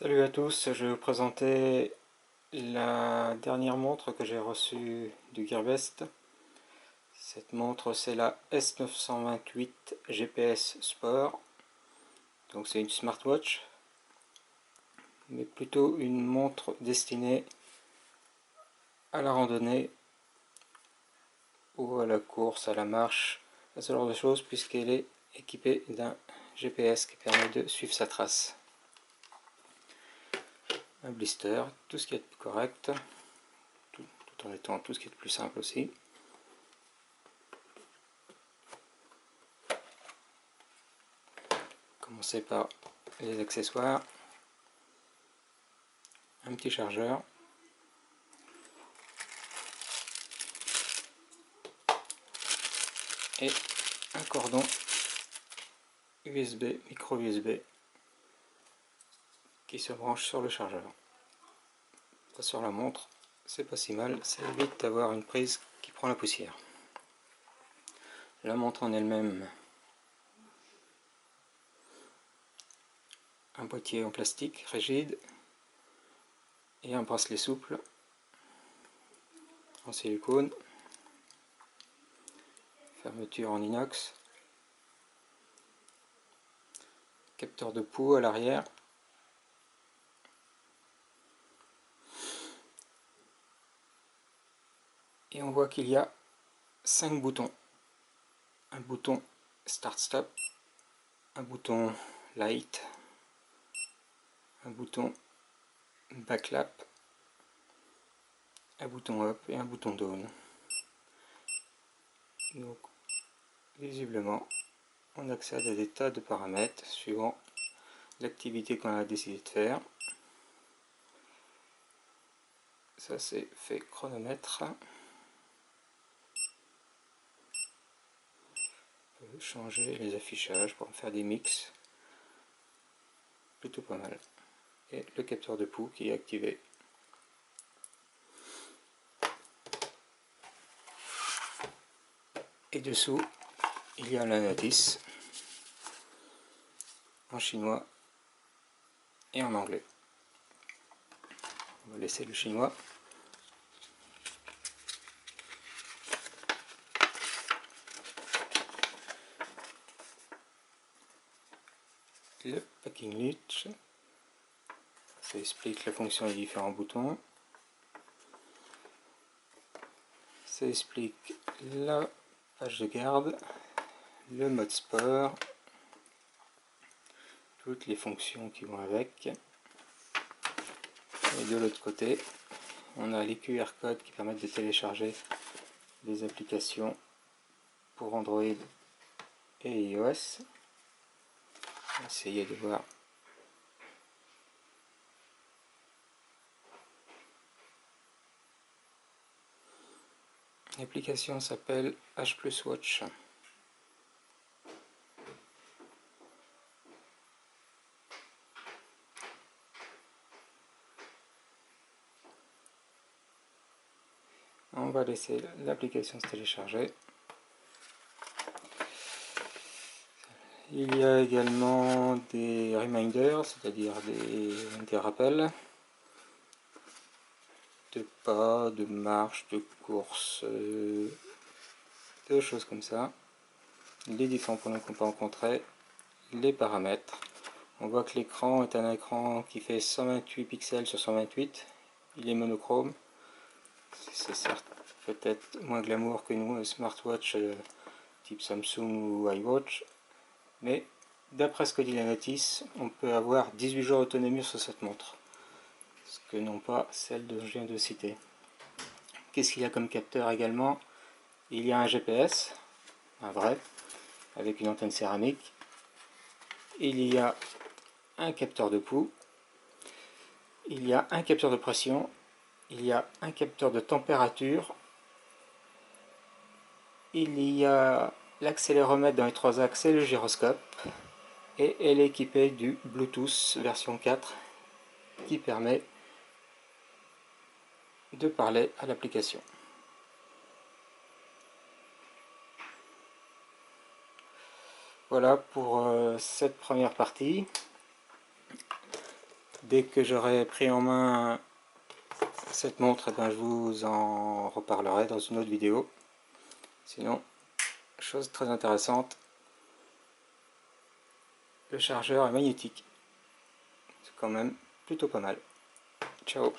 Salut à tous, je vais vous présenter la dernière montre que j'ai reçue du Gearbest. Cette montre c'est la S928 GPS Sport. Donc c'est une smartwatch, mais plutôt une montre destinée à la randonnée ou à la course, à la marche, à ce genre de choses, puisqu'elle est équipée d'un GPS qui permet de suivre sa trace. Un blister, tout ce qui est de plus correct, tout en étant tout ce qui est de plus simple aussi. Commencer par les accessoires, un petit chargeur, et un cordon USB, micro USB, qui se branche sur le chargeur. Pas sur la montre, c'est pas si mal, ça évite d'avoir une prise qui prend la poussière. La montre en elle-même, un boîtier en plastique rigide et un bracelet souple en silicone, fermeture en inox, capteur de pouls à l'arrière, et on voit qu'il y a 5 boutons. Un bouton Start-Stop, un bouton Light, un bouton Backlap, un bouton Up et un bouton Down. Donc visiblement on accède à des tas de paramètres suivant l'activité qu'on a décidé de faire. Ça c'est fait chronomètre. On peut changer les affichages pour faire des mix. Plutôt pas mal. Et le capteur de pouls qui est activé. Et dessous, il y a la notice en chinois et en anglais. On va laisser le chinois. Le packing lunch, ça explique la fonction des différents boutons. Ça explique la page de garde, le mode sport, toutes les fonctions qui vont avec. Et de l'autre côté, on a les QR codes qui permettent de télécharger des applications pour Android et iOS. On va essayer de voir. L'application s'appelle H+ Watch. On va laisser l'application se télécharger. Il y a également des reminders, c'est-à-dire des rappels de pas, de marche, de course, de choses comme ça. Les différents points qu'on peut rencontrer, les paramètres. On voit que l'écran est un écran qui fait 128 pixels sur 128. Il est monochrome. C'est certes peut-être moins glamour que nous, smartwatch type Samsung ou iWatch. Mais d'après ce que dit la notice, on peut avoir 18 jours d'autonomie sur cette montre. Ce que n'ont pas celles que je viens de citer. Qu'est-ce qu'il y a comme capteur également? Il y a un GPS, un vrai, avec une antenne céramique. Il y a un capteur de pouls. Il y a un capteur de pression. Il y a un capteur de température. Il y a l'accéléromètre dans les 3 axes et le gyroscope. Et elle est équipée du Bluetooth version 4 qui permet de parler à l'application. Voilà pour cette première partie. Dès que j'aurai pris en main cette montre, eh ben, je vous en reparlerai dans une autre vidéo. Sinon, chose très intéressante, le chargeur est magnétique. C'est quand même plutôt pas mal. Ciao.